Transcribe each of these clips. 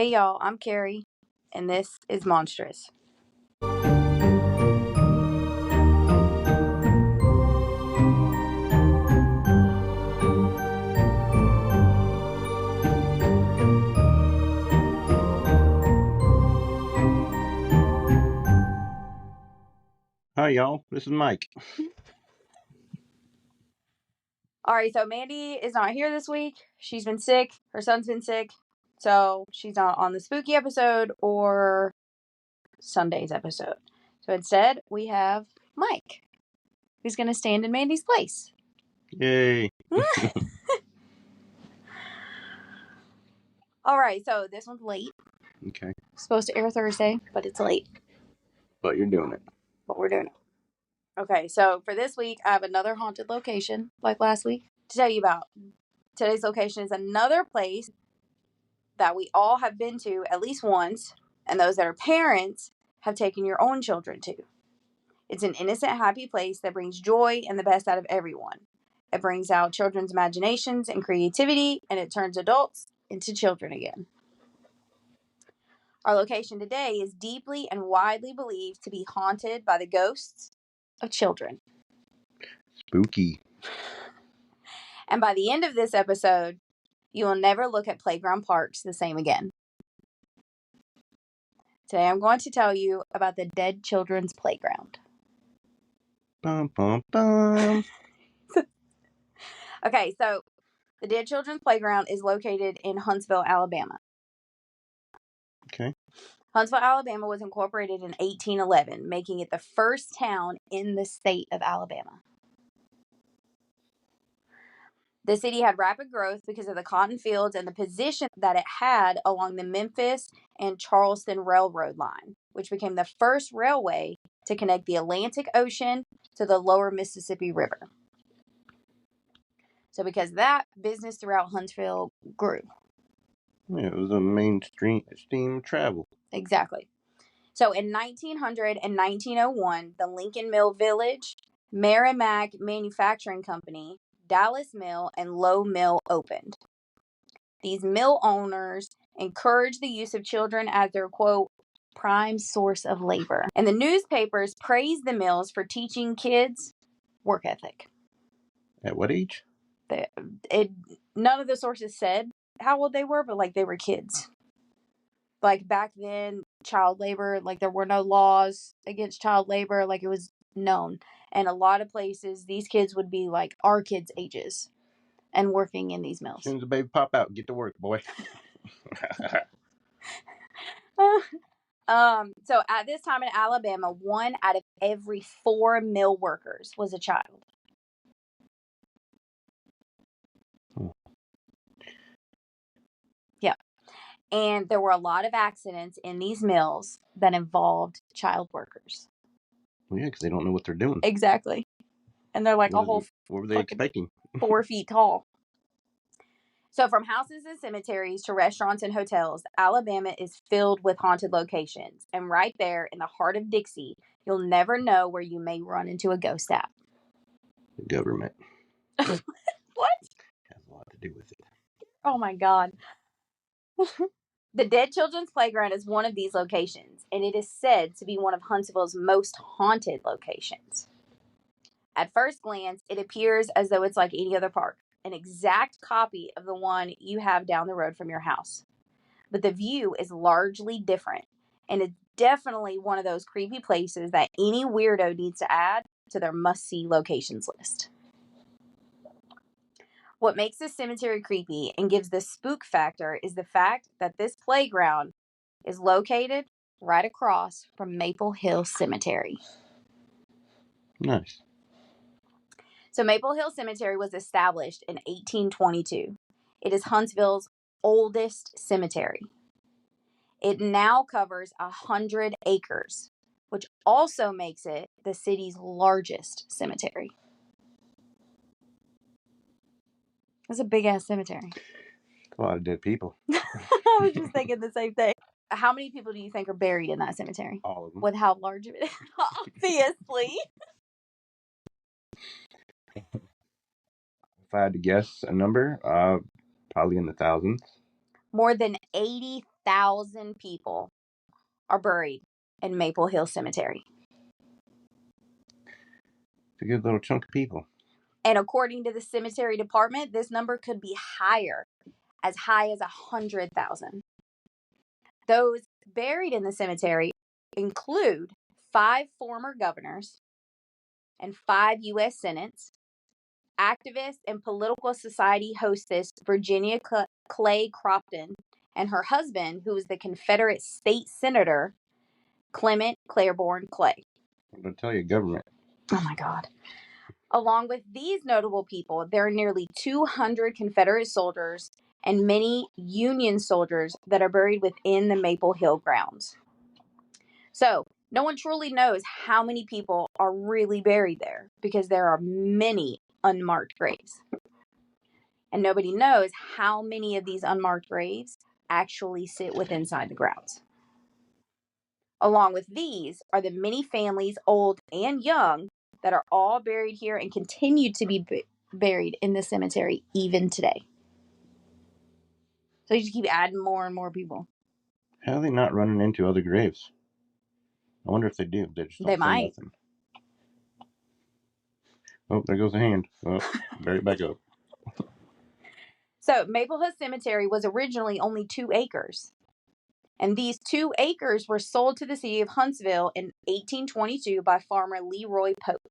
Hey y'all, I'm Carrie, and this is Monstrous. Hi, y'all. This is Mike. All right, so Mandy is not here this week. She's been sick. Her son's been sick. So she's not on the spooky episode or Sunday's episode. So instead, we have Mike, who's going to stand in Mandy's place. Yay. All right, so this one's late. Okay. It's supposed to air Thursday, but it's late. But you're doing it. But we're doing it. Okay, so for this week, I have another haunted location, like last week, to tell you about. Today's location is another place that we all have been to at least once, and those that are parents have taken your own children to. It's an innocent, happy place that brings joy and the best out of everyone. It brings out children's imaginations and creativity, and it turns adults into children again. Our location today is deeply and widely believed to be haunted by the ghosts of children. Spooky. And by the end of this episode, you will never look at playground parks the same again. Today I'm going to tell you about the Dead Children's Playground. Bum, bum, bum. Okay, so the Dead Children's Playground is located in Huntsville, Alabama. Okay. Huntsville, Alabama was incorporated in 1811, making it the first town in the state of Alabama. The city had rapid growth because of the cotton fields and the position that it had along the Memphis and Charleston Railroad line, which became the first railway to connect the Atlantic Ocean to the lower Mississippi River. So because of that, business throughout Huntsville grew. Yeah, it was a mainstream steam travel. Exactly. So in 1900 and 1901, the Lincoln Mill Village, Merrimack Manufacturing Company, Dallas Mill, and Lowe Mill opened. These mill owners encouraged the use of children as their, quote, prime source of labor. And the newspapers praised the mills for teaching kids work ethic. At what age? None of the sources said how old they were, but like they were kids. Like back then, child labor, like there were no laws against child labor, like it was known. And a lot of places, these kids would be like our kids' ages and working in these mills. As soon as the baby pop out, get to work, boy. So at this time in Alabama, 1 out of every 4 mill workers was a child. Yeah. And there were a lot of accidents in these mills that involved child workers. Well, yeah, because they don't know what they're doing. Exactly. And they're like What were they expecting? 4 feet tall. So from houses and cemeteries to restaurants and hotels, Alabama is filled with haunted locations. And right there in the heart of Dixie, you'll never know where you may run into a ghost at. The government. What? Has a lot to do with it. Oh my God. The Dead Children's Playground is one of these locations, and it is said to be one of Huntsville's most haunted locations. At first glance, it appears as though it's like any other park, an exact copy of the one you have down the road from your house. But the view is largely different, and it's definitely one of those creepy places that any weirdo needs to add to their must-see locations list. What makes this cemetery creepy and gives the spook factor is the fact that this playground is located right across from Maple Hill Cemetery. Nice. So Maple Hill Cemetery was established in 1822. It is Huntsville's oldest cemetery. It now covers 100 acres, which also makes it the city's largest cemetery. It's a big-ass cemetery. A lot of dead people. I was just thinking the same thing. How many people do you think are buried in that cemetery? All of them. With how large it is? Obviously. If I had to guess a number, probably in the thousands. More than 80,000 100,000 people are buried in Maple Hill Cemetery. It's a good little chunk of people. And according to the cemetery department, this number could be higher, as high as 100,000. Those buried in the cemetery include 5 former governors and 5 U.S. senates, activist and political society hostess Virginia Clay Crofton, and her husband, who was the Confederate state senator Clement Claiborne Clay. I'm going to tell you, government. Oh my God. Along with these notable people, there are nearly 200 Confederate soldiers and many Union soldiers that are buried within the Maple Hill grounds. So, no one truly knows how many people are really buried there because there are many unmarked graves. And nobody knows how many of these unmarked graves actually sit within inside the grounds. Along with these are the many families, old and young, that are all buried here and continue to be buried in the cemetery even today. So you just keep adding more and more people. How are they not running into other graves? I wonder if they do. They just don't They say might. nothing. Oh, there goes a hand. Oh, bury it back up. So Maple Hill Cemetery was originally only 2 acres. And these 2 acres were sold to the city of Huntsville in 1822 by farmer Leroy Pope.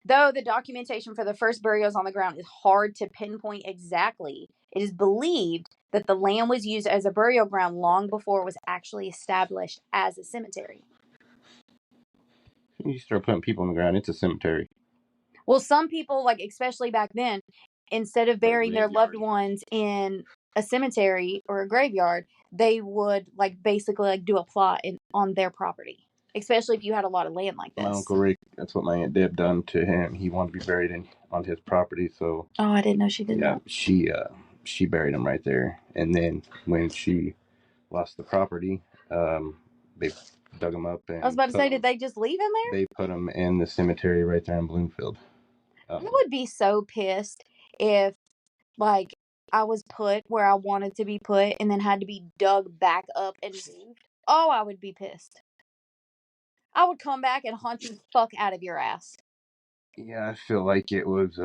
Though the documentation for the first burials on the ground is hard to pinpoint exactly, it is believed that the land was used as a burial ground long before it was actually established as a cemetery. You start putting people on the ground, it's a cemetery. Well, some people, like especially back then, instead of burying their loved ones in a cemetery or a graveyard, they would basically do a plot on their property. Especially if you had a lot of land like this. My Uncle Rick, that's what my Aunt Deb done to him. He wanted to be buried on his property, so... Oh, I didn't know she did that. She buried him right there. And then when she lost the property, they dug him up. And I was about to say, did they just leave him there? They put him in the cemetery right there in Bloomfield. I would be so pissed if, I was put where I wanted to be put and then had to be dug back up and moved. Oh, I would be pissed. I would come back and haunt the fuck out of your ass. Yeah, I feel like it was...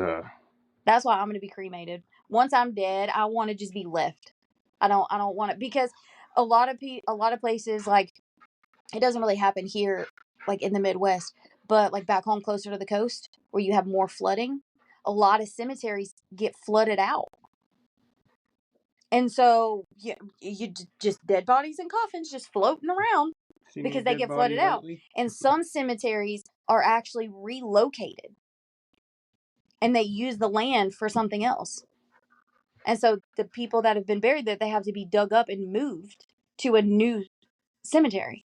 That's why I'm going to be cremated. Once I'm dead, I want to just be left. I don't want it, because a lot of places, it doesn't really happen here, in the Midwest, but back home closer to the coast where you have more flooding, a lot of cemeteries get flooded out. And so you just dead bodies and coffins just floating around because they get flooded out. And some cemeteries are actually relocated and they use the land for something else. And so the people that have been buried there, they have to be dug up and moved to a new cemetery.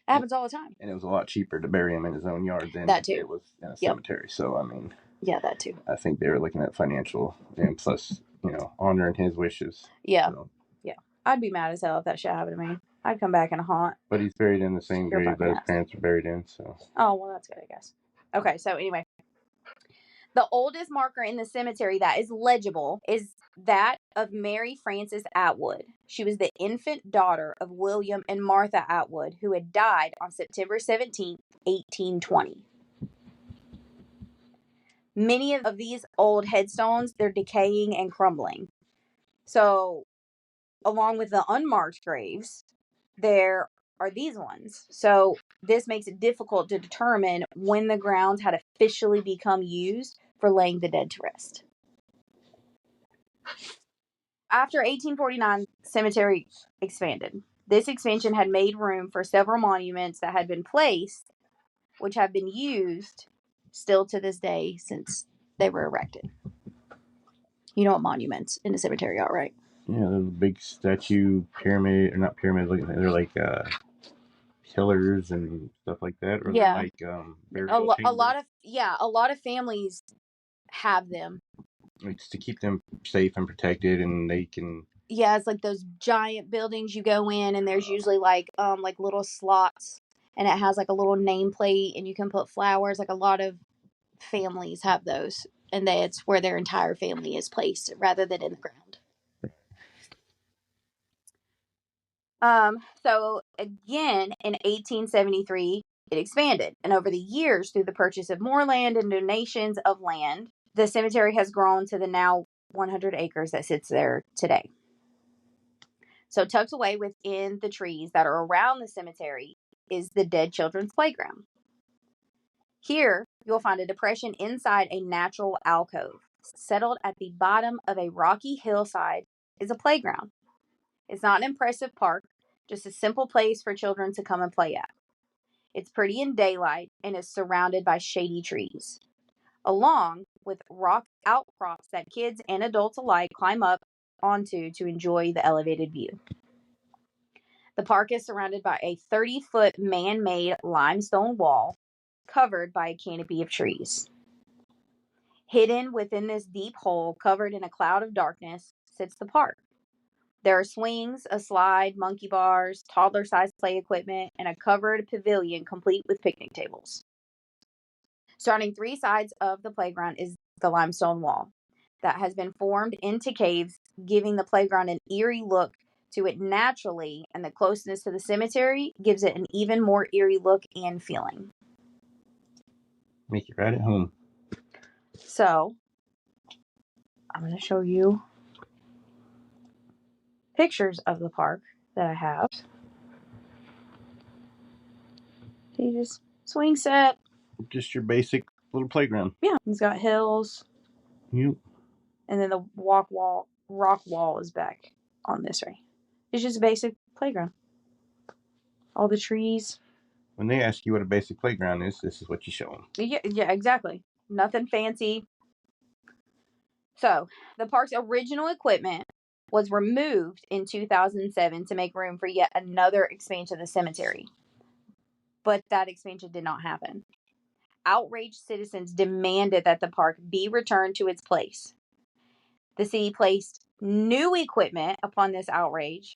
That happens all the time. And it was a lot cheaper to bury him in his own yard than That too. It was in a cemetery. So, I mean... Yeah, that too. I think they were looking at financial and plus, honoring his wishes. Yeah. So. Yeah. I'd be mad as hell if that shit happened to me. I'd come back in a haunt. But he's buried in the same grave that his parents are buried in, so... Oh, well, that's good, I guess. Okay, so anyway... The oldest marker in the cemetery that is legible is that of Mary Frances Atwood. She was the infant daughter of William and Martha Atwood, who had died on September 17, 1820. Many of these old headstones, they're decaying and crumbling. So, along with the unmarked graves, there are these ones. So, this makes it difficult to determine when the grounds had officially become used for laying the dead to rest. After 1849, the cemetery expanded. This expansion had made room for several monuments that had been placed, which have been used still to this day since they were erected. You know what monuments in the cemetery are, right? Yeah, there's a big statue, pyramid, or not pyramid, they're like pillars and stuff like that, or yeah. burial chambers. A lot of families have them. It's to keep them safe and protected, and they can... Yeah, it's like those giant buildings you go in, and there's usually little slots, and it has a little nameplate, and you can put flowers. A lot of families have those, and it's where their entire family is placed rather than in the ground. So again, in 1873, it expanded, and over the years, through the purchase of more land and donations of land, the cemetery has grown to the now 100 acres that sits there today. So tucked away within the trees that are around the cemetery is the Dead Children's Playground. Here, you'll find a depression inside a natural alcove. Settled at the bottom of a rocky hillside is a playground. It's not an impressive park, just a simple place for children to come and play at. It's pretty in daylight and is surrounded by shady trees, along with rock outcrops that kids and adults alike climb up onto to enjoy the elevated view. The park is surrounded by a 30-foot man-made limestone wall covered by a canopy of trees. Hidden within this deep hole covered in a cloud of darkness sits the park. There are swings, a slide, monkey bars, toddler-sized play equipment, and a covered pavilion complete with picnic tables. Surrounding three sides of the playground is the limestone wall that has been formed into caves, giving the playground an eerie look to it naturally, and the closeness to the cemetery gives it an even more eerie look and feeling. Make it right at home. So, I'm going to show you pictures of the park that I have. You just swing set. Just your basic little playground. Yeah, it's got hills. Yep. And then the rock wall is back on this right. It's just a basic playground. All the trees. When they ask you what a basic playground is, this is what you show them. Yeah, exactly. Nothing fancy. So, the park's original equipment was removed in 2007 to make room for yet another expansion of the cemetery. But that expansion did not happen. Outraged citizens demanded that the park be returned to its place. The city placed new equipment upon this outrage,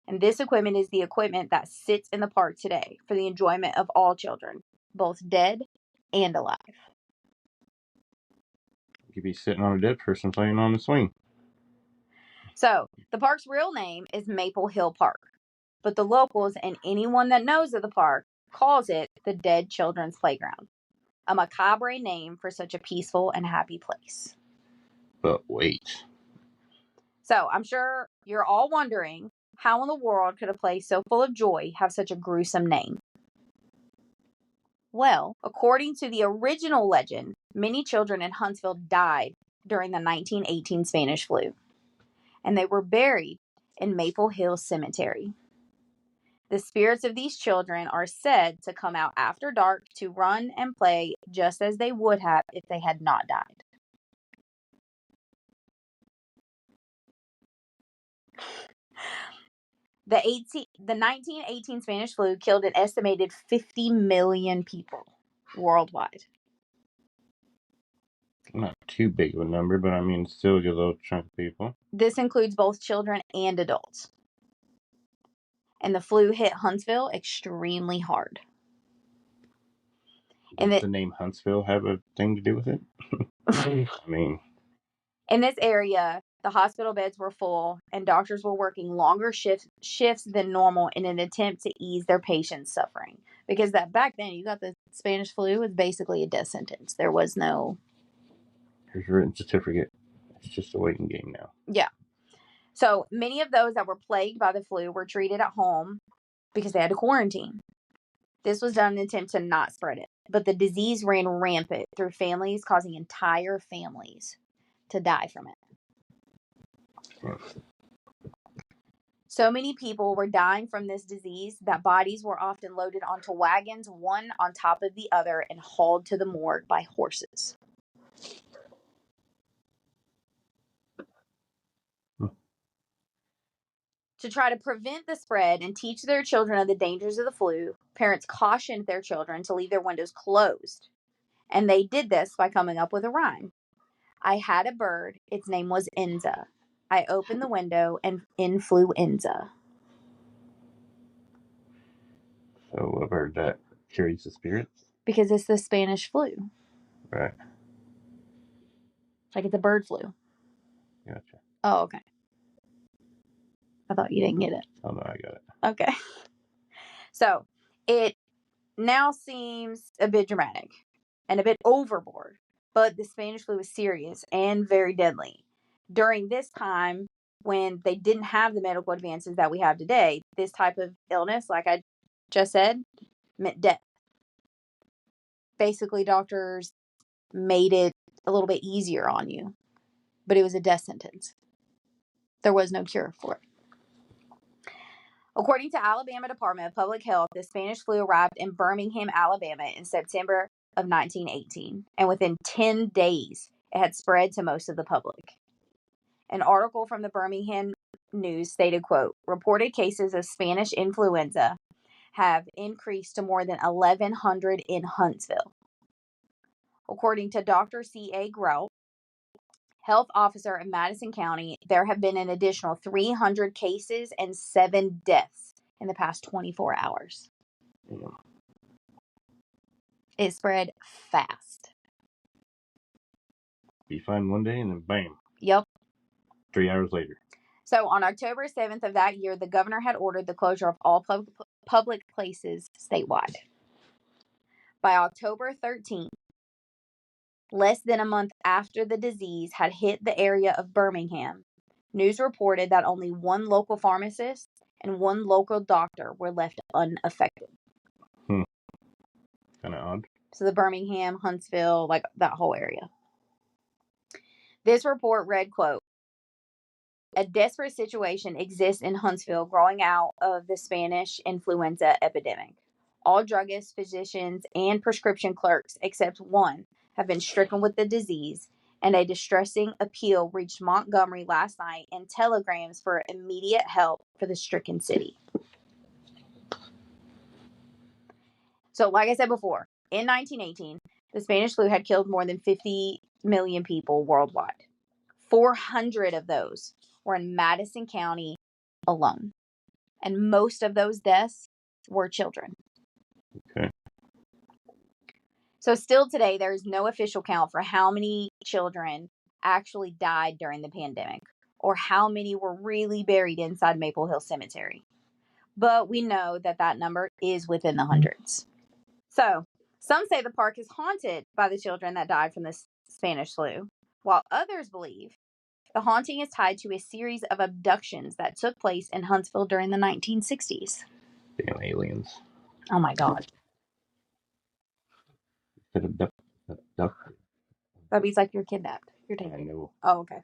and this equipment is the equipment that sits in the park today for the enjoyment of all children, both dead and alive. You could be sitting on a dead person playing on the swing. So, the park's real name is Maple Hill Park, but the locals and anyone that knows of the park calls it the Dead Children's Playground, a macabre name for such a peaceful and happy place. But wait. So, I'm sure you're all wondering, how in the world could a place so full of joy have such a gruesome name? Well, according to the original legend, many children in Huntsville died during the 1918 Spanish flu, and they were buried in Maple Hill Cemetery. The spirits of these children are said to come out after dark to run and play just as they would have if they had not died. The 1918 Spanish flu killed an estimated 50 million people worldwide. Not too big of a number, but I mean, still a good little chunk of people. This includes both children and adults. And the flu hit Huntsville extremely hard. Does the name Huntsville have a thing to do with it? I mean, in this area, the hospital beds were full and doctors were working longer shifts than normal in an attempt to ease their patients' suffering. Because that back then, you got the Spanish flu, it was basically a death sentence. There was no... Here's your written certificate. It's just a waiting game now. Yeah. So many of those that were plagued by the flu were treated at home because they had to quarantine. This was done in an attempt to not spread it. But the disease ran rampant through families, causing entire families to die from it. Yeah. So many people were dying from this disease that bodies were often loaded onto wagons, one on top of the other, and hauled to the morgue by horses. To try to prevent the spread and teach their children of the dangers of the flu, parents cautioned their children to leave their windows closed. And they did this by coming up with a rhyme. I had a bird, its name was Enza. I opened the window and influenza. So a bird that carries the spirits? Because it's the Spanish flu. Right. Like it's a bird flu. Gotcha. Oh, okay. I thought you didn't get it. Oh, no, I got it. Okay. So it now seems a bit dramatic and a bit overboard, but the Spanish flu was serious and very deadly. During this time, when they didn't have the medical advances that we have today, this type of illness, like I just said, meant death. Basically, doctors made it a little bit easier on you, but it was a death sentence. There was no cure for it. According to Alabama Department of Public Health, the Spanish flu arrived in Birmingham, Alabama in September of 1918, and within 10 days, it had spread to most of the public. An article from the Birmingham News stated, quote, reported cases of Spanish influenza have increased to more than 1,100 in Huntsville. According to Dr. C.A. Grout, health officer in Madison County, there have been an additional 300 cases and 7 deaths in the past 24 hours. Yeah. It spread fast. Be fine one day and then bam. Yep. 3 hours later. So on October 7th of that year, the governor had ordered the closure of all public places statewide. By October 13th, less than a month after the disease had hit the area of Birmingham, news reported that only one local pharmacist and one local doctor were left unaffected. Kind of odd. So the Birmingham, Huntsville, like that whole area. This report read, quote, a desperate situation exists in Huntsville growing out of the Spanish influenza epidemic. All druggists, physicians, and prescription clerks, except one, have been stricken with the disease, and a distressing appeal reached Montgomery last night and telegrams for immediate help for the stricken city. So, like I said before, in 1918, the Spanish flu had killed more than 50 million people worldwide. 400 of those were in Madison County alone. And most of those deaths were children. Okay. So still today, there is no official count for how many children actually died during the pandemic or how many were really buried inside Maple Hill Cemetery. But we know that that number is within the hundreds. So some say the park is haunted by the children that died from the Spanish flu, while others believe the haunting is tied to a series of abductions that took place in Huntsville during the 1960s. Damn aliens. Oh my God. Abducted. That means like you're kidnapped. You're I taken. know. Oh, okay.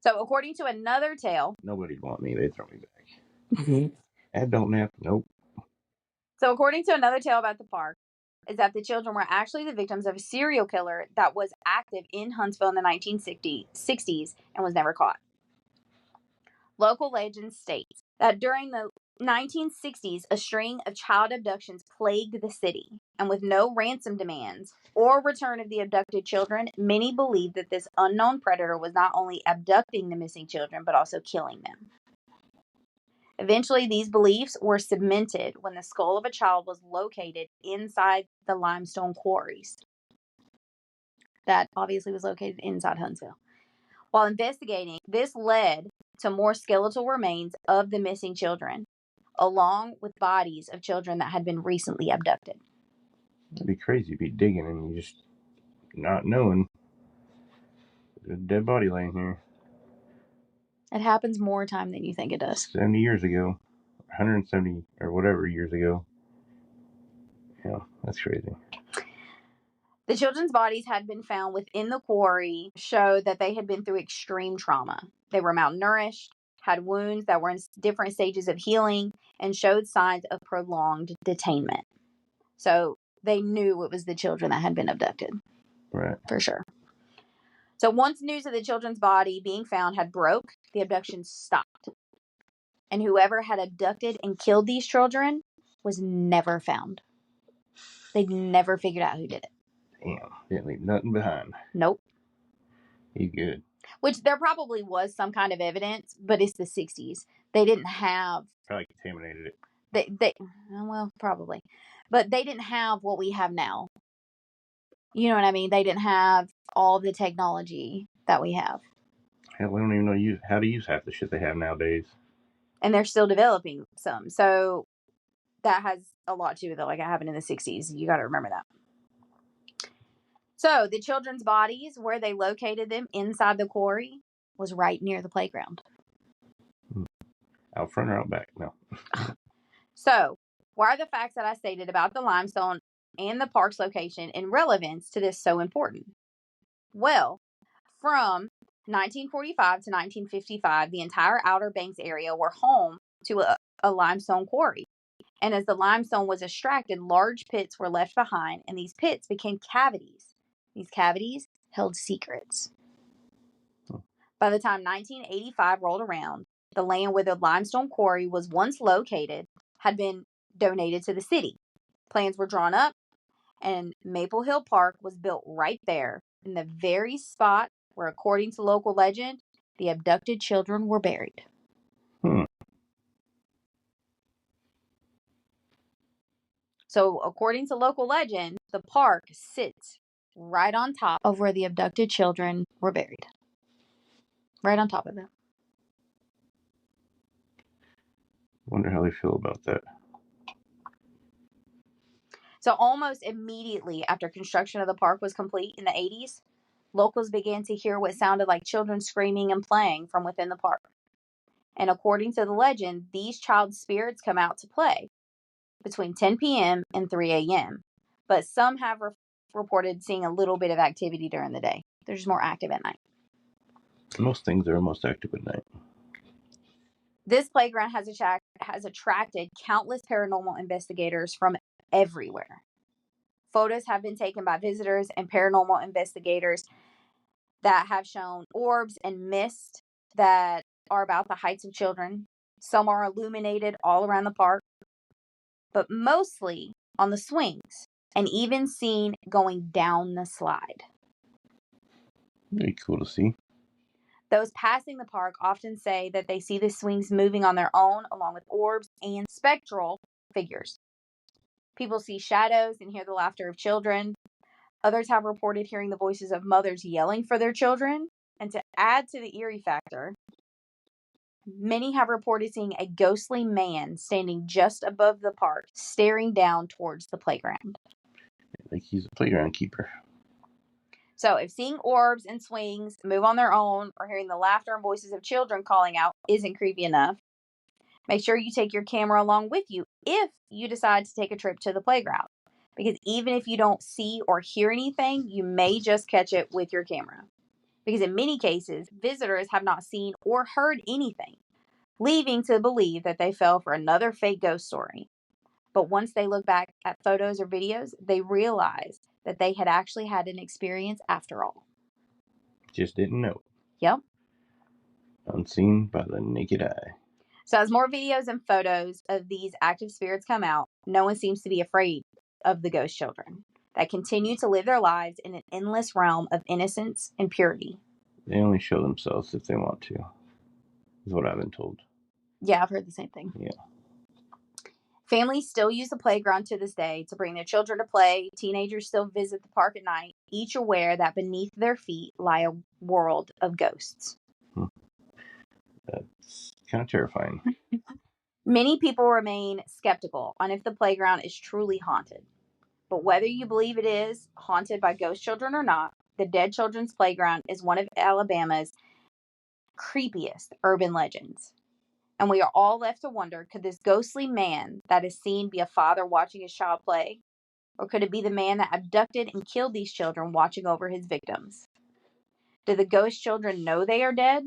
So according to another tale. Nobody'd want me. They'd throw me back. Ed don't nap. Nope. So according to another tale about the park, is that the children were actually the victims of a serial killer that was active in Huntsville in the 1960s and was never caught. Local legend states that during the 1960s, a string of child abductions plagued the city, and with no ransom demands or return of the abducted children, many believed that this unknown predator was not only abducting the missing children, but also killing them. Eventually, these beliefs were cemented when the skull of a child was located inside the limestone quarries. That obviously was located inside Huntsville. While investigating, this led to more skeletal remains of the missing children, along with bodies of children that had been recently abducted. It'd be crazy to be digging and you just not knowing. There's a dead body laying here. It happens more time than you think it does. 70 years ago. 170 or whatever years ago. Yeah, that's crazy. The children's bodies had been found within the quarry, showed that they had been through extreme trauma. They were malnourished, had wounds that were in different stages of healing, and showed signs of prolonged detainment. So they knew it was the children that had been abducted. Right. For sure. So once news of the children's body being found had broke, the abduction stopped. And whoever had abducted and killed these children was never found. They'd never figured out who did it. Damn, didn't leave nothing behind. Nope. He good. Which there probably was some kind of evidence, but it's the 60s. They didn't have... Probably contaminated it. Well, probably. But they didn't have what we have now. You know what I mean? They didn't have all the technology that we have. Hell, we don't even know how to use half the shit they have nowadays. and they're still developing some. So that has a lot to do with it. Like, it happened in the 60s. You got to remember that. So the children's bodies, where they located them inside the quarry, was right near the playground. Out front or out back? No. So why are the facts that I stated about the limestone and the park's location and relevance to this so important? Well, from 1945 to 1955, the entire Outer Banks area were home to a limestone quarry. And as the limestone was extracted, large pits were left behind, and these pits became cavities. These cavities held secrets. By the time 1985 rolled around, the land where the limestone quarry was once located had been donated to the city. Plans were drawn up, and Maple Hill Park was built right there, in the very spot where, according to local legend, the abducted children were buried. So, according to local legend, the park sits right on top of where the abducted children were buried. Right on top of them. Wonder how they feel about that. So, almost immediately after construction of the park was complete in the 80s, locals began to hear what sounded like children screaming and playing from within the park. And according to the legend, these child spirits come out to play between 10 p.m. and 3 a.m. But some have reported seeing a little bit of activity during the day. They're just more active at night. Most things are most active at night. This playground has attracted countless paranormal investigators from everywhere. Photos have been taken by visitors and paranormal investigators that have shown orbs and mist that are about the heights of children. Some are illuminated all around the park, but mostly on the swings, and even seen going down the slide. Very cool to see. Those passing the park often say that they see the swings moving on their own, along with orbs and spectral figures. People see shadows and hear the laughter of children. Others have reported hearing the voices of mothers yelling for their children. And to add to the eerie factor, many have reported seeing a ghostly man standing just above the park, staring down towards the playground. Like he's a playground keeper. So if seeing orbs and swings move on their own, or hearing the laughter and voices of children calling out isn't creepy enough, make sure you take your camera along with you if you decide to take a trip to the playground. Because even if you don't see or hear anything, you may just catch it with your camera. Because in many cases, visitors have not seen or heard anything, leaving to believe that they fell for another fake ghost story. But once they look back at photos or videos, they realize that they had actually had an experience after all. Just didn't know. Yep. Unseen by the naked eye. So as more videos and photos of these active spirits come out, no one seems to be afraid of the ghost children that continue to live their lives in an endless realm of innocence and purity. They only show themselves if they want to, is what I've been told. Yeah, I've heard the same thing. Yeah. Families still use the playground to this day to bring their children to play. Teenagers still visit the park at night, each aware that beneath their feet lie a world of ghosts. That's kind of terrifying. Many people remain skeptical on if the playground is truly haunted. But whether you believe it is haunted by ghost children or not, the Dead Children's Playground is one of Alabama's creepiest urban legends. And we are all left to wonder, could this ghostly man that is seen be a father watching his child play? Or could it be the man that abducted and killed these children watching over his victims? Do the ghost children know they are dead?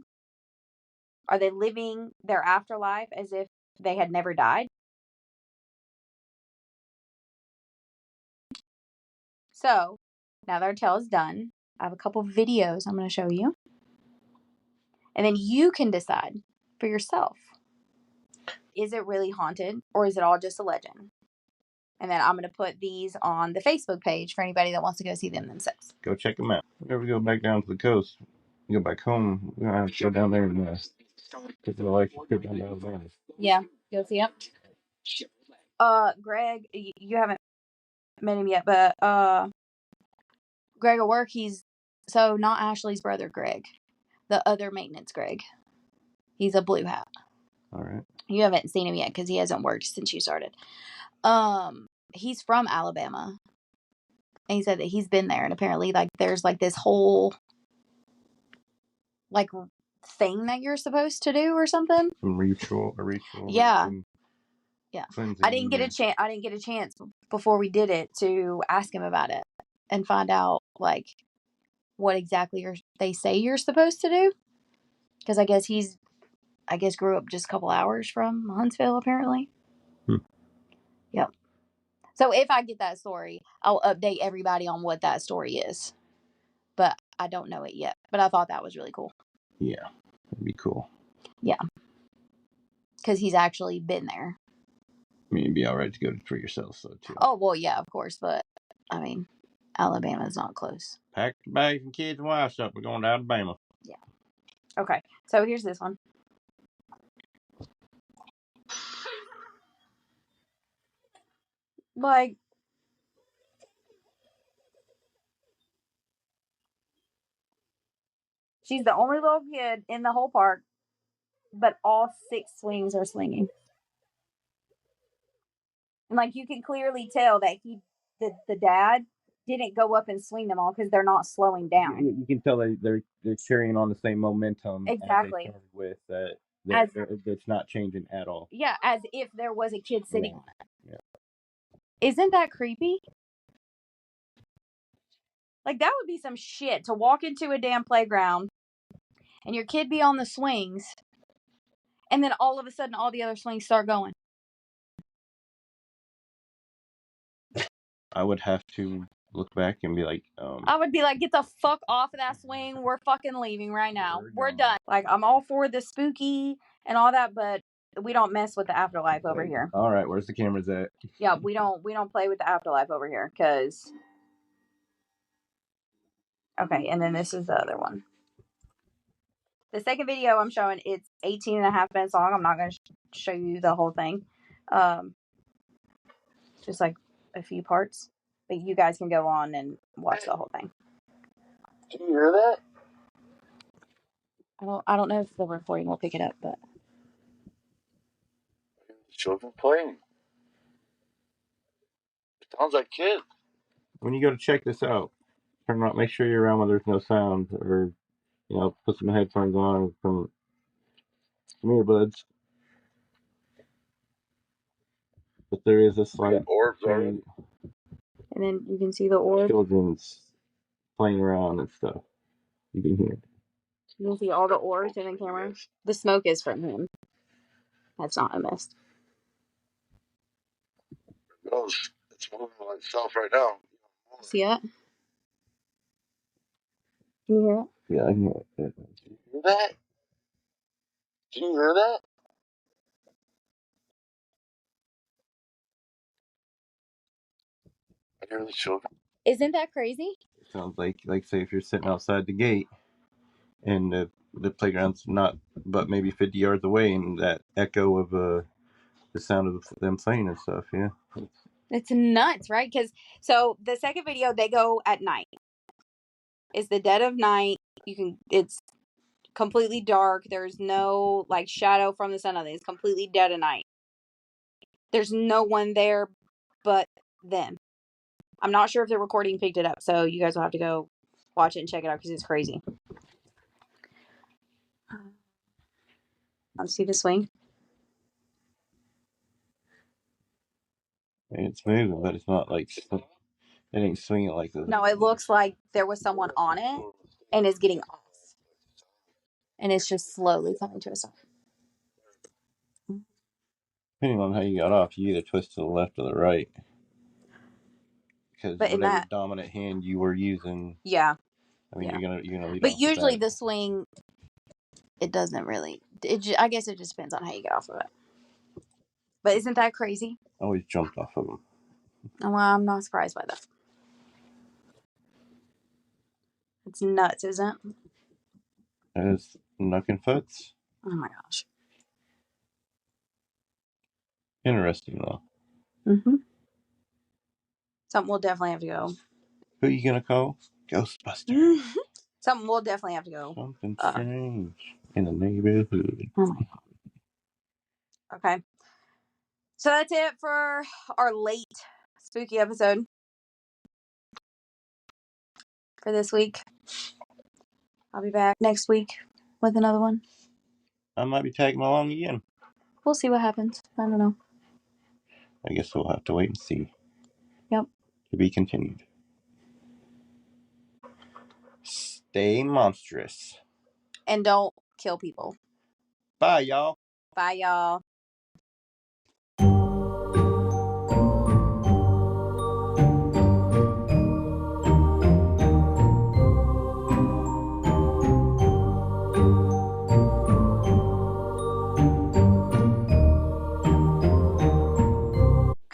Are they living their afterlife as if they had never died? So, now that our tale is done, I have a couple videos I'm going to show you. And then you can decide for yourself. Is it really haunted, or is it all just a legend? And then I'm going to put these on the Facebook page for anybody that wants to go see them themselves. Go check them out. Whenever we go back down to the coast, we go back home, we're going to have to go down there and take the life trip down to Alabama. Yeah, go see them. Greg, you haven't met him yet, but Greg at work, so not Ashley's brother, Greg. The other maintenance Greg. He's a blue hat. All right. You haven't seen him yet because he hasn't worked since you started. He's from Alabama. And he said that he's been there, and apparently, like, there's like this whole like thing that you're supposed to do or something. Some ritual. Yeah. Some Yeah. cleansing. I didn't get a chance before we did it to ask him about it and find out like what exactly they say you're supposed to do. Because I guess grew up just a couple hours from Huntsville, apparently. Yep. So if I get that story, I'll update everybody on what that story is. But I don't know it yet. But I thought that was really cool. Yeah, that'd be cool. Yeah. Because he's actually been there. I mean, it'd be all right to go for yourself, though, too. Oh, well, yeah, of course. But, I mean, Alabama's not close. Pack the bags and kids and wives up. We're going to Alabama. Yeah. Okay. So here's this one. Like, she's the only little kid in the whole park, but all 6 swings are swinging. And like you can clearly tell that the dad didn't go up and swing them all because they're not slowing down. You can tell they're carrying on the same momentum. Exactly. As with that. It's not changing at all. Yeah, as if there was a kid sitting on it. Yeah. Isn't that creepy? Like that would be some shit to walk into a damn playground and your kid be on the swings and then all of a sudden all the other swings start going. I would have to look back and be like, I would be like, get the fuck off of that swing. We're fucking leaving right now. We're done. Like, I'm all for the spooky and all that, but we don't mess with the afterlife over here. All right, where's the cameras at? Yeah, we don't play with the afterlife over here, because... Okay, and then this is the other one. The second video I'm showing, it's 18 and a half minutes long. I'm not going to show you the whole thing. Just like a few parts. But you guys can go on and watch the whole thing. Can you hear that? I don't know if the recording will pick it up, but Children playing. Sounds like kids. When you go to check this out, turn on, make sure you're around when there's no sound, or put some headphones on, some earbuds. But there is a slight orbs already. And then you can see the orb. Children's playing around and stuff. You can hear it. You can see all the orbs in the camera. The smoke is from him. That's not a mist. It's moving by itself right now. See it? Can you hear it? Yeah, I can hear it. Can you hear that? Can you hear that? I hear the children. Isn't that crazy? It sounds like say if you're sitting outside the gate and the playground's not but maybe 50 yards away, and that echo of the sound of them playing and stuff. Yeah, it's nuts, right? Because so the second video, they go at night. It's the dead of night. It's completely dark. There's no like shadow from the sun. It's completely dead of night. There's no one there but them. I'm not sure if the recording picked it up, so you guys will have to go watch it and check it out because it's crazy. Want to see the swing? it's moving, but it's not like it ain't swinging like this. No, it looks like there was someone on it and it's getting off, and it's just slowly coming to a stop. Depending on how you got off, you either twist to the left or the right. Because whatever dominant hand you were using, yeah, I mean, you're gonna lead. But usually the swing, it doesn't really. I guess it just depends on how you get off of it. But isn't that crazy? I always jumped off of them. Oh, well, I'm not surprised by that. It's nuts, isn't it? It's knuckin' foots. Oh my gosh. Interesting though. Mm-hmm. Something we'll definitely have to go. Who are you gonna call? Ghostbusters. Something we'll definitely have to go. Something strange in the neighborhood. Oh my God. Okay. So that's it for our late spooky episode for this week. I'll be back next week with another one. I might be tagging along again. We'll see what happens. I don't know. I guess we'll have to wait and see. Yep. To be continued. Stay monstrous. And don't kill people. Bye, y'all. Bye, y'all.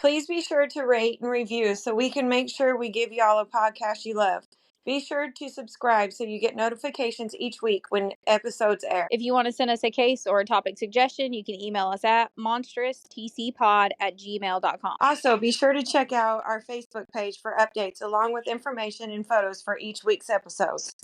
Please be sure to rate and review so we can make sure we give y'all a podcast you love. Be sure to subscribe so you get notifications each week when episodes air. If you want to send us a case or a topic suggestion, you can email us at monstroustcpod@gmail.com. Also, be sure to check out our Facebook page for updates along with information and photos for each week's episodes.